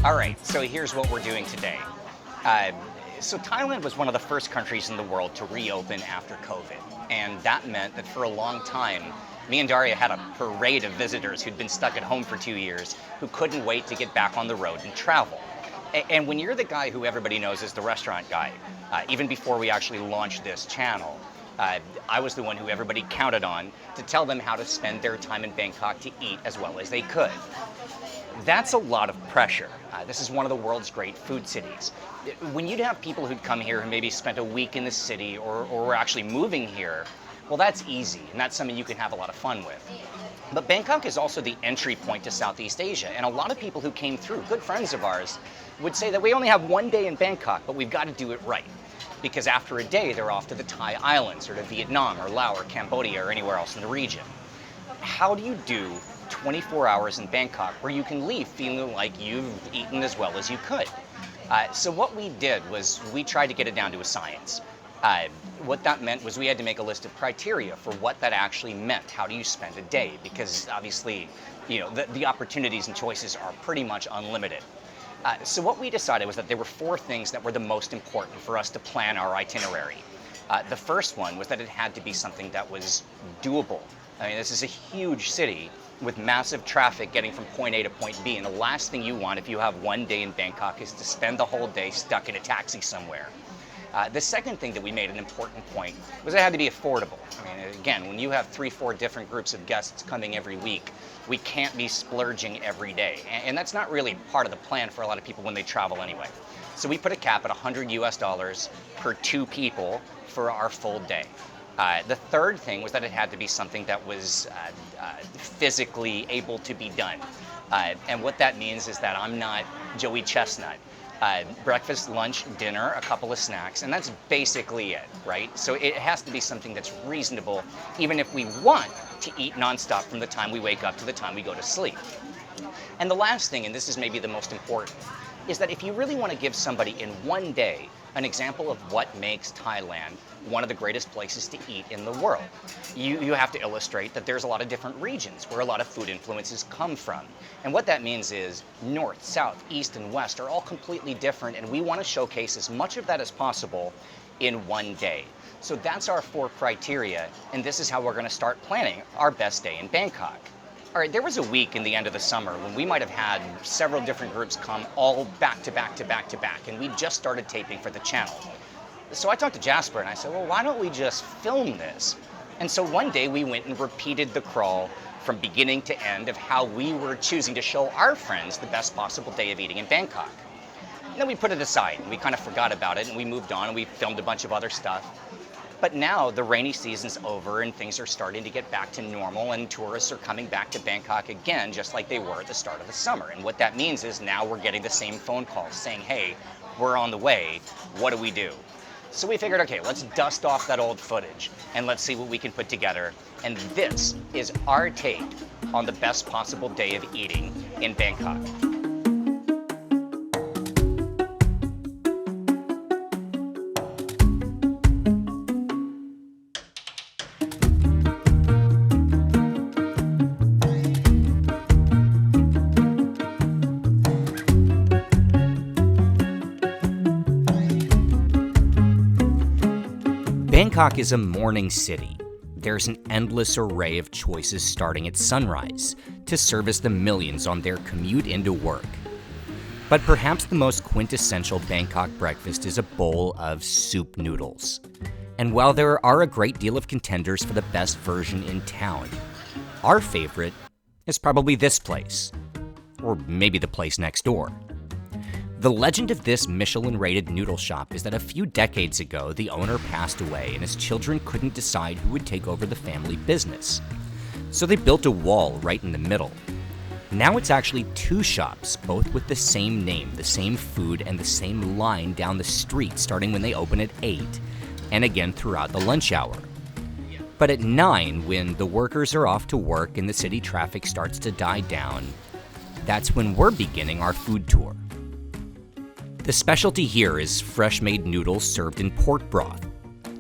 All right, so here's what we're doing today. Uh, so Thailand was one of the first countries in the world to reopen after COVID. And that meant that for a long time, me and Daria had a parade of visitors who'd been stuck at home for 2 years who couldn't wait to get back on the road and travel. And when you're the guy who everybody knows as the restaurant guy, even before we actually launched this channel, I was the one who everybody counted on to tell them how to spend their time in Bangkok to eat as well as they could. That's a lot of pressure. This is one of the world's great food cities. When you'd have people who'd come here who maybe spent a week in the city or were actually moving here, well, that's easy, and that's something you can have a lot of fun with. But Bangkok is also the entry point to Southeast Asia, and a lot of people who came through, good friends of ours, would say that we only have one day in Bangkok, but we've got to do it right. Because after a day, they're off to the Thai islands, or to Vietnam, or Laos, or Cambodia, or anywhere else in the region. How do you do 24 hours in Bangkok where you can leave feeling like you've eaten as well as you could? So what we did was we tried to get it down to a science. What that meant was we had to make a list of criteria for what that actually meant. How do you spend a day? Because obviously, the opportunities and choices are pretty much unlimited. So what we decided was that there were 4 things that were the most important for us to plan our itinerary. The first one was that it had to be something that was doable. I mean, this is a huge city with massive traffic getting from point A to point B, and the last thing you want if you have one day in Bangkok is to spend the whole day stuck in a taxi somewhere. The second thing that we made an important point was it had to be affordable. I mean, again, when you have 3-4 different groups of guests coming every week, we can't be splurging every day. And that's not really part of the plan for a lot of people when they travel anyway. So we put a cap at $100 per 2 people for our full day. The third thing was that it had to be something that was physically able to be done. And what that means is that I'm not Joey Chestnut. Breakfast, lunch, dinner, a couple of snacks, and that's basically it, right? So it has to be something that's reasonable, even if we want to eat nonstop from the time we wake up to the time we go to sleep. And the last thing, and this is maybe the most important, is that if you really want to give somebody in one day an example of what makes Thailand one of the greatest places to eat in the world, you have to illustrate that there's a lot of different regions where a lot of food influences come from. And what that means is north, south, east, and west are all completely different, and we want to showcase as much of that as possible in one day. So that's our 4 criteria, and this is how we're going to start planning our best day in Bangkok. All right, there was a week in the end of the summer when we might have had several different groups come all back to back to back to back, and we just started taping for the channel. So I talked to Jasper and I said, well, why don't we just film this? And so one day we went and repeated the crawl from beginning to end of how we were choosing to show our friends the best possible day of eating in Bangkok. And then we put it aside and we kind of forgot about it and we moved on and we filmed a bunch of other stuff. But now the rainy season's over and things are starting to get back to normal and tourists are coming back to Bangkok again, just like they were at the start of the summer. And what that means is now we're getting the same phone calls saying, hey, we're on the way, what do we do? So we figured, okay, let's dust off that old footage and let's see what we can put together. And this is our take on the best possible day of eating in Bangkok. Bangkok is a morning city. There's an endless array of choices starting at sunrise to service the millions on their commute into work. But perhaps the most quintessential Bangkok breakfast is a bowl of soup noodles. And while there are a great deal of contenders for the best version in town, our favorite is probably this place, or maybe the place next door. The legend of this Michelin-rated noodle shop is that a few decades ago, the owner passed away and his children couldn't decide who would take over the family business. So they built a wall right in the middle. Now it's actually 2 shops, both with the same name, the same food, and the same line down the street, starting when they open at 8, and again throughout the lunch hour. But at 9, when the workers are off to work and the city traffic starts to die down, that's when we're beginning our food tour. The specialty here is fresh-made noodles served in pork broth.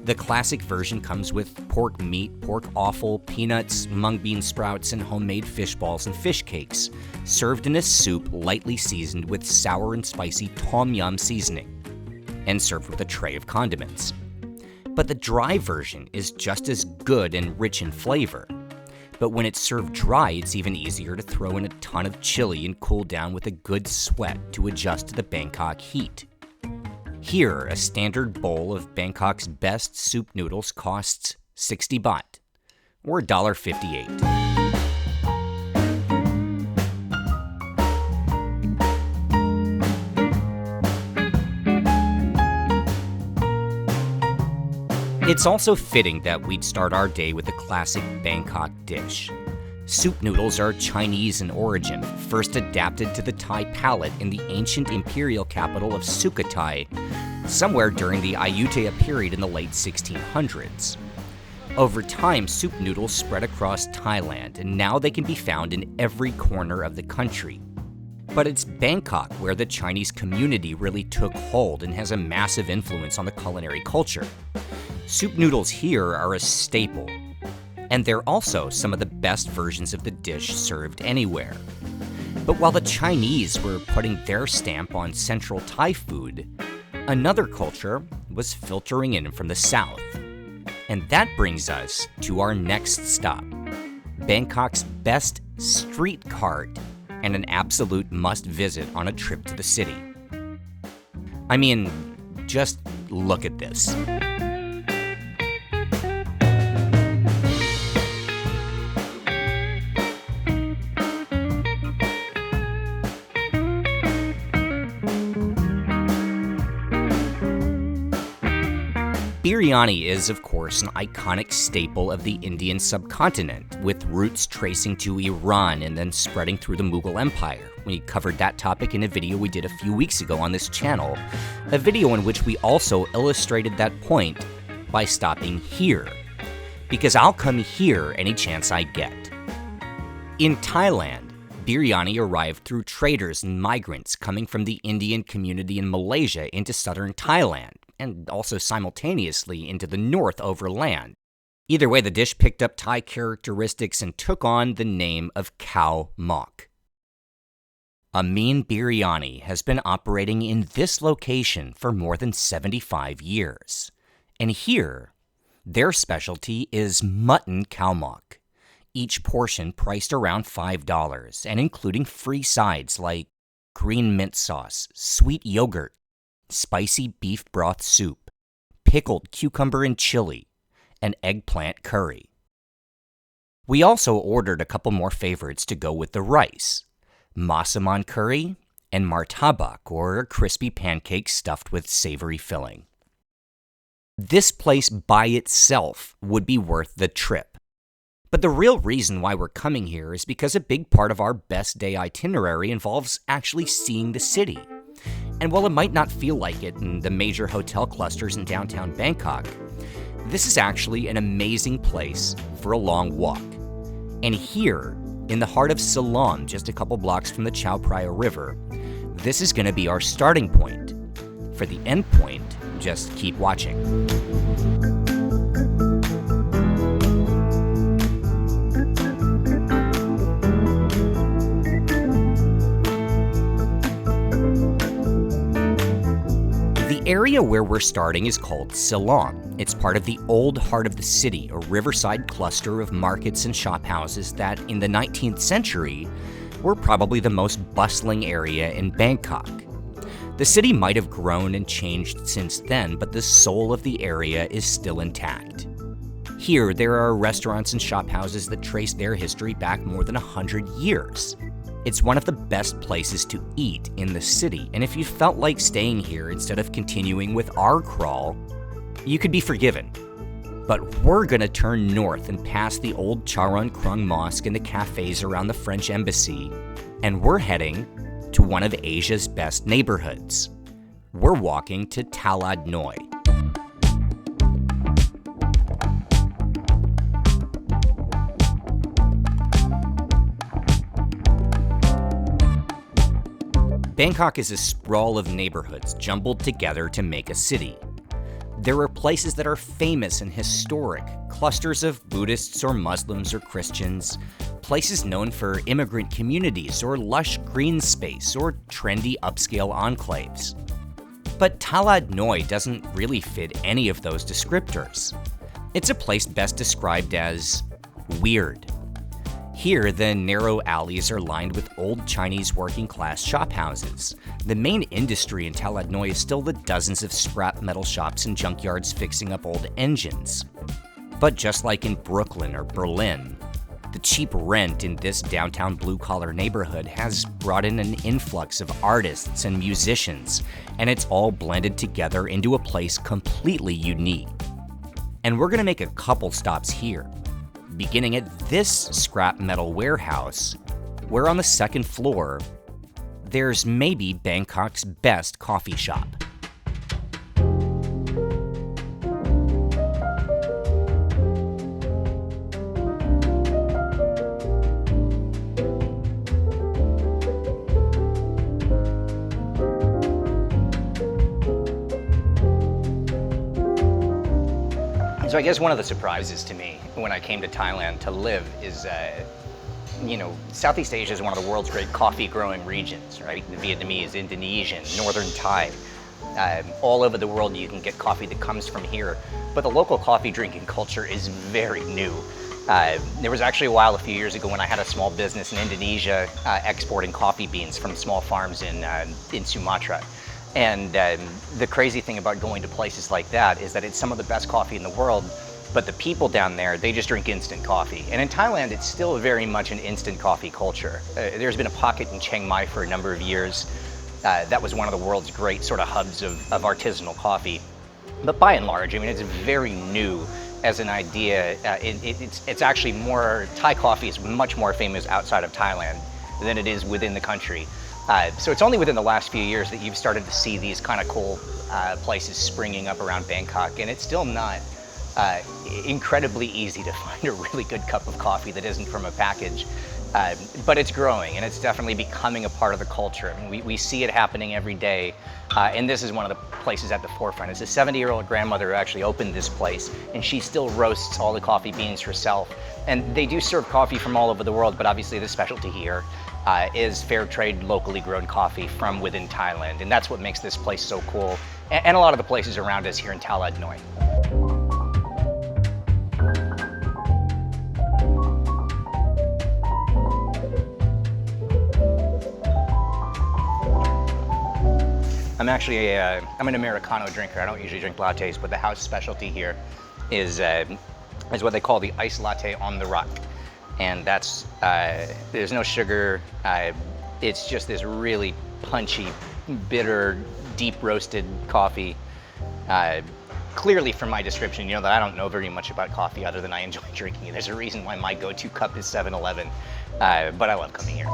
The classic version comes with pork meat, pork offal, peanuts, mung bean sprouts, and homemade fish balls and fish cakes, served in a soup lightly seasoned with sour and spicy tom yum seasoning, and served with a tray of condiments. But the dry version is just as good and rich in flavor. But when it's served dry, it's even easier to throw in a ton of chili and cool down with a good sweat to adjust to the Bangkok heat. Here, a standard bowl of Bangkok's best soup noodles costs 60 baht, or $1.58. It's also fitting that we'd start our day with a classic Bangkok dish. Soup noodles are Chinese in origin, first adapted to the Thai palate in the ancient imperial capital of Sukhothai, somewhere during the Ayutthaya period in the late 1600s. Over time, soup noodles spread across Thailand, and now they can be found in every corner of the country. But it's Bangkok where the Chinese community really took hold and has a massive influence on the culinary culture. Soup noodles here are a staple, and they're also some of the best versions of the dish served anywhere. But while the Chinese were putting their stamp on Central Thai food, another culture was filtering in from the south. And that brings us to our next stop, Bangkok's best street cart and an absolute must-visit on a trip to the city. I mean, just look at this. Biryani is, of course, an iconic staple of the Indian subcontinent, with roots tracing to Iran and then spreading through the Mughal Empire. We covered that topic in a video we did a few weeks ago on this channel, a video in which we also illustrated that point by stopping here, because I'll come here any chance I get. In Thailand, biryani arrived through traders and migrants coming from the Indian community in Malaysia into southern Thailand, and also simultaneously into the north over land. Either way, the dish picked up Thai characteristics and took on the name of khao mok. Amin Biryani has been operating in this location for more than 75 years. And here, their specialty is mutton khao mok, each portion priced around $5 and including free sides like green mint sauce, sweet yogurt, spicy beef broth soup, pickled cucumber and chili, and eggplant curry. We also ordered a couple more favorites to go with the rice, Masala Tea curry and martabak, or a crispy pancake stuffed with savory filling. This place by itself would be worth the trip. But the real reason why we're coming here is because a big part of our best day itinerary involves actually seeing the city. And while it might not feel like it in the major hotel clusters in downtown Bangkok, this is actually an amazing place for a long walk. And here, in the heart of Silom, just a couple blocks from the Chao Phraya River, this is going to be our starting point. For the end point, just keep watching. The area where we're starting is called Silom. It's part of the old heart of the city, a riverside cluster of markets and shophouses that, in the 19th century, were probably the most bustling area in Bangkok. The city might have grown and changed since then, but the soul of the area is still intact. Here, there are restaurants and shophouses that trace their history back more than 100 years. It's one of the best places to eat in the city, and if you felt like staying here instead of continuing with our crawl, you could be forgiven. But we're gonna turn north and pass the old Charon Krung Mosque and the cafes around the French Embassy, and we're heading to one of Asia's best neighborhoods. We're walking to Talad Noi. Bangkok is a sprawl of neighborhoods jumbled together to make a city. There are places that are famous and historic, clusters of Buddhists or Muslims or Christians, places known for immigrant communities or lush green space or trendy upscale enclaves. But Talad Noi doesn't really fit any of those descriptors. It's a place best described as weird. Here, the narrow alleys are lined with old Chinese working-class shophouses. The main industry in Talad Noi is still the dozens of scrap metal shops and junkyards fixing up old engines. But just like in Brooklyn or Berlin, the cheap rent in this downtown blue-collar neighborhood has brought in an influx of artists and musicians, and it's all blended together into a place completely unique. And we're gonna make a couple stops here, beginning at this scrap metal warehouse, where on the second floor, there's maybe Bangkok's best coffee shop. So I guess one of the surprises to me when I came to Thailand to live is, Southeast Asia is one of the world's great coffee growing regions, right? The Vietnamese, Indonesian, Northern Thai. All over the world you can get coffee that comes from here, but the local coffee drinking culture is very new. There was actually a while a few years ago when I had a small business in Indonesia exporting coffee beans from small farms in Sumatra. And the crazy thing about going to places like that is that it's some of the best coffee in the world, but the people down there, they just drink instant coffee. And in Thailand, it's still very much an instant coffee culture. There's been a pocket in Chiang Mai for a number of years. That was one of the world's great sort of hubs of artisanal coffee. But by and large, I mean, it's very new as an idea. It's actually more, Thai coffee is much more famous outside of Thailand than it is within the country. So it's only within the last few years that you've started to see these kind of cool places springing up around Bangkok, and it's still not incredibly easy to find a really good cup of coffee that isn't from a package. But it's growing, and it's definitely becoming a part of the culture. I mean, we see it happening every day, and this is one of the places at the forefront. It's a 70-year-old grandmother who actually opened this place, and she still roasts all the coffee beans herself. And they do serve coffee from all over the world, but obviously the specialty here is fair trade, locally grown coffee from within Thailand. And that's what makes this place so cool, and a lot of the places around us here in Talad Noi. I'm an Americano drinker. I don't usually drink lattes, but the house specialty here is what they call the iced latte on the rock. And that's, there's no sugar. It's just this really punchy, bitter, deep roasted coffee. Clearly from my description, you know that I don't know very much about coffee other than I enjoy drinking it. There's a reason why my go-to cup is 7-Eleven, but I love coming here.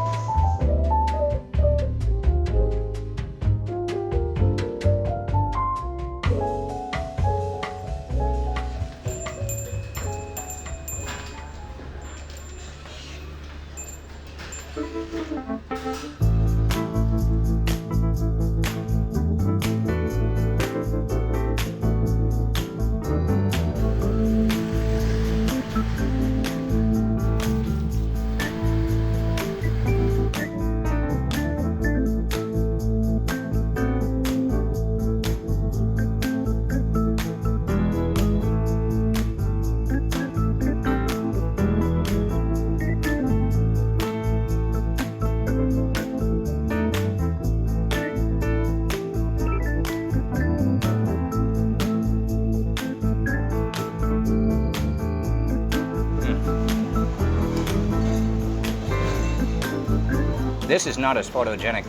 This is not as photogenic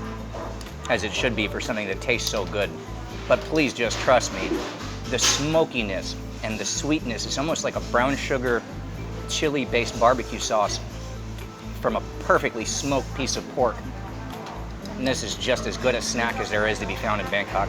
as it should be for something that tastes so good, but please just trust me, the smokiness and the sweetness is almost like a brown sugar chili-based barbecue sauce from a perfectly smoked piece of pork. And this is just as good a snack as there is to be found in Bangkok.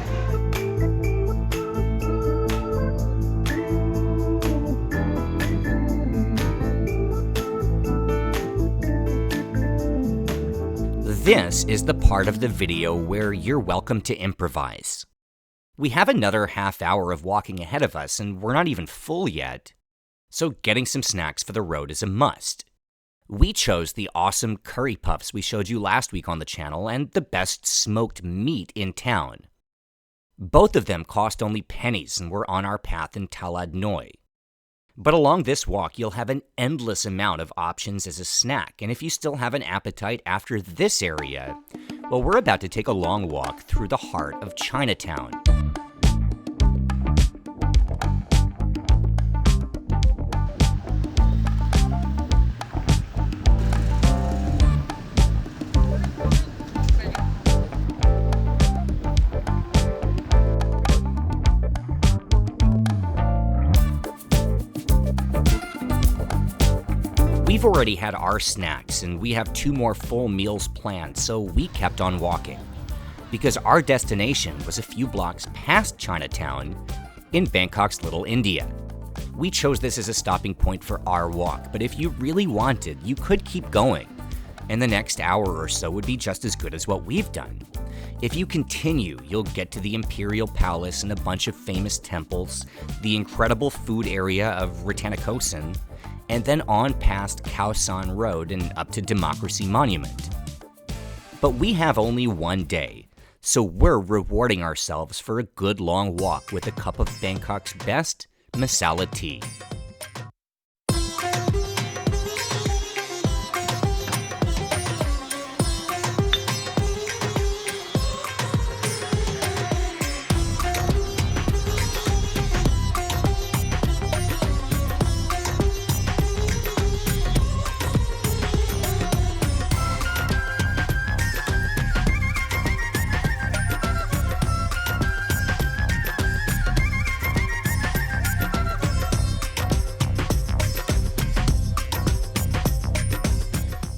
This is the part of the video where you're welcome to improvise. We have another half hour of walking ahead of us, and we're not even full yet. So getting some snacks for the road is a must. We chose the awesome curry puffs we showed you last week on the channel and the best smoked meat in town. Both of them cost only pennies and we're on our path in Talad Noi. But along this walk, you'll have an endless amount of options as a snack, and if you still have an appetite after this area, well, we're about to take a long walk through the heart of Chinatown. We've already had our snacks, and we have 2 more full meals planned, so we kept on walking. Because our destination was a few blocks past Chinatown in Bangkok's Little India. We chose this as a stopping point for our walk, but if you really wanted, you could keep going, and the next hour or so would be just as good as what we've done. If you continue, you'll get to the Imperial Palace and a bunch of famous temples, the incredible food area of Ratanakosin, and then on past Khao San Road and up to Democracy Monument. But we have only one day, so we're rewarding ourselves for a good long walk with a cup of Bangkok's best Masala Tea.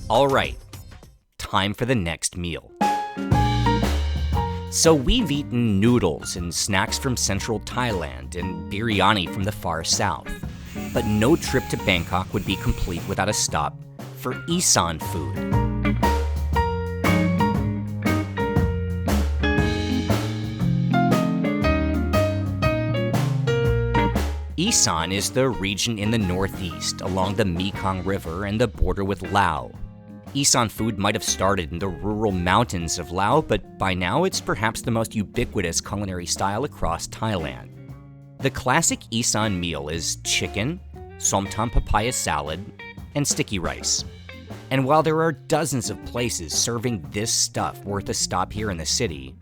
All right, time for the next meal. So we've eaten noodles and snacks from central Thailand and biryani from the far south. But no trip to Bangkok would be complete without a stop for Isaan food. Isaan is the region in the northeast along the Mekong River and the border with Laos. Isaan food might have started in the rural mountains of Laos, but by now it's perhaps the most ubiquitous culinary style across Thailand. The classic Isaan meal is chicken, somtam papaya salad, and sticky rice. And while there are dozens of places serving this stuff worth a stop here in the city,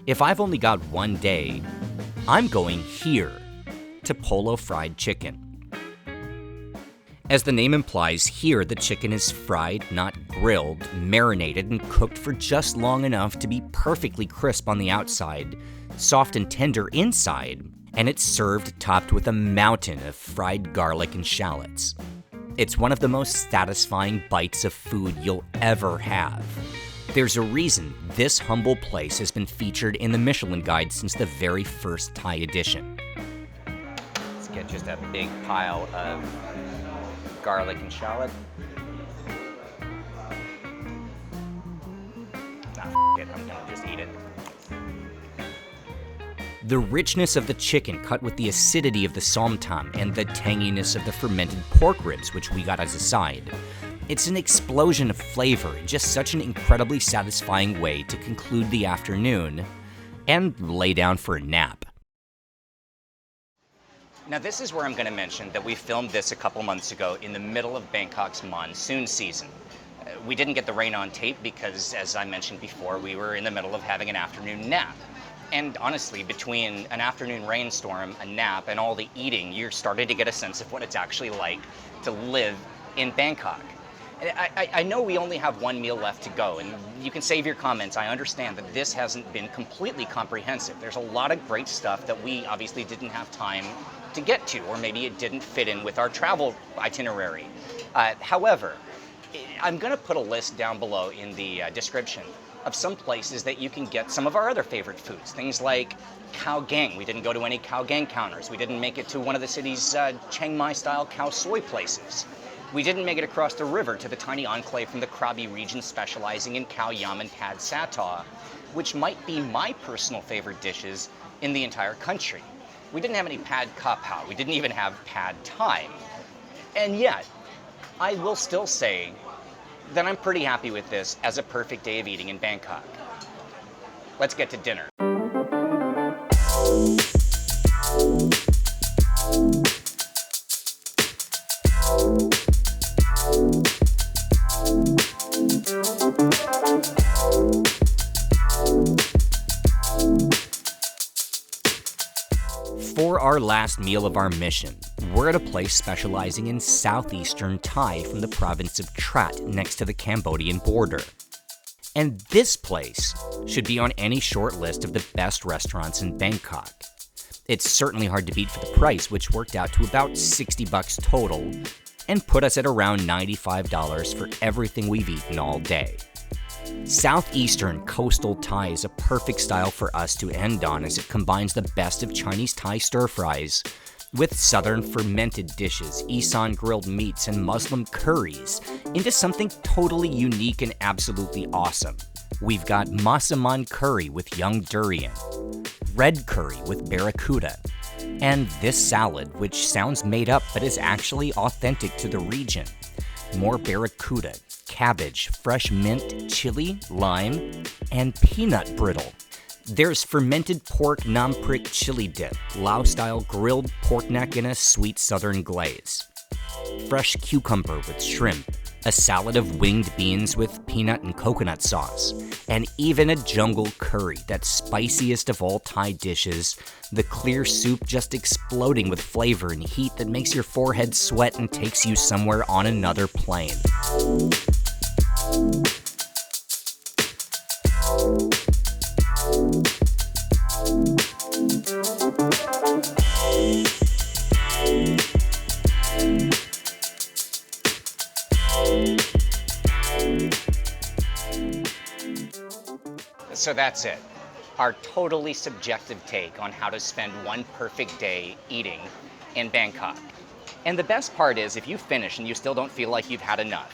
if I've only got one day, I'm going here to Polo Fried Chicken. As the name implies, here the chicken is fried, not grilled, marinated, and cooked for just long enough to be perfectly crisp on the outside, soft and tender inside, and it's served topped with a mountain of fried garlic and shallots. It's one of the most satisfying bites of food you'll ever have. There's a reason this humble place has been featured in the Michelin Guide since the very first Thai edition. Let's get just a big pile of garlic and shallot. Nah, it, I'm gonna just eat it. The richness of the chicken cut with the acidity of the somtam and the tanginess of the fermented pork ribs, which we got as a side. It's an explosion of flavor and just such an incredibly satisfying way to conclude the afternoon and lay down for a nap. Now this is where I'm going to mention that we filmed this a couple months ago in the middle of Bangkok's monsoon season. We didn't get the rain on tape because, as I mentioned before, we were in the middle of having an afternoon nap. And honestly, between an afternoon rainstorm, a nap, and all the eating, you're starting to get a sense of what it's actually like to live in Bangkok. I know we only have one meal left to go, and you can save your comments. I understand that this hasn't been completely comprehensive. There's a lot of great stuff that we obviously didn't have time to get to, or maybe it didn't fit in with our travel itinerary. However, I'm going to put a list down below in the description of some places that you can get some of our other favorite foods. Things like khao gang. We didn't go to any khao gang counters. We didn't make it to one of the city's Chiang Mai-style khao soy places. We didn't make it across the river to the tiny enclave from the Krabi region specializing in khao yam and pad satay, which might be my personal favorite dishes in the entire country. We didn't have any pad kapow. We didn't even have pad thai. And yet, I will still say that I'm pretty happy with this as a perfect day of eating in Bangkok. Let's get to dinner. For our last meal of our mission, we're at a place specializing in southeastern Thai from the province of Trat next to the Cambodian border. And this place should be on any short list of the best restaurants in Bangkok. It's certainly hard to beat for the price, which worked out to about $60 total, and put us at around $95 for everything we've eaten all day. Southeastern coastal Thai is a perfect style for us to end on, as it combines the best of Chinese Thai stir-fries with southern fermented dishes, Isaan grilled meats, and Muslim curries into something totally unique and absolutely awesome. We've got Masala curry with young durian, red curry with barracuda, and this salad, which sounds made up but is actually authentic to the region. More barracuda, cabbage, fresh mint, chili, lime, and peanut brittle. There's fermented pork nam prik chili dip, Lao-style grilled pork neck in a sweet southern glaze. Fresh cucumber with shrimp, a salad of winged beans with peanut and coconut sauce, and even a jungle curry, that spiciest of all Thai dishes, the clear soup just exploding with flavor and heat that makes your forehead sweat and takes you somewhere on another plane. So that's it. Our totally subjective take on how to spend one perfect day eating in Bangkok. And the best part is, if you finish and you still don't feel like you've had enough,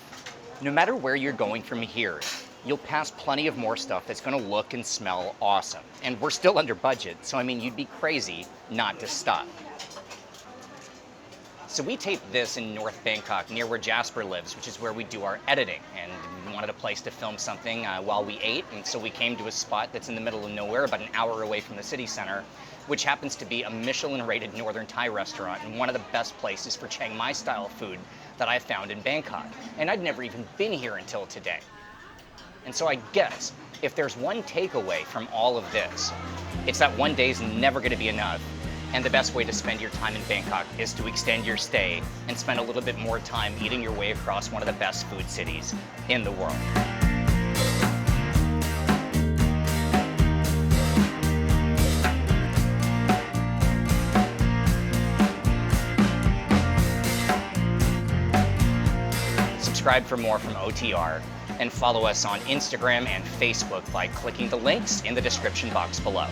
no matter where you're going from here, you'll pass plenty of more stuff that's gonna look and smell awesome. And we're still under budget, so I mean, you'd be crazy not to stop. So we taped this in North Bangkok, near where Jasper lives, which is where we do our editing. And we wanted a place to film something while we ate, and so we came to a spot that's in the middle of nowhere, about an hour away from the city center, which happens to be a Michelin-rated Northern Thai restaurant and one of the best places for Chiang Mai-style food that I've found in Bangkok. And I'd never even been here until today. And so I guess if there's one takeaway from all of this, it's that one day's never gonna be enough. And the best way to spend your time in Bangkok is to extend your stay and spend a little bit more time eating your way across one of the best food cities in the world. Subscribe for more from OTR, and follow us on Instagram and Facebook by clicking the links in the description box below.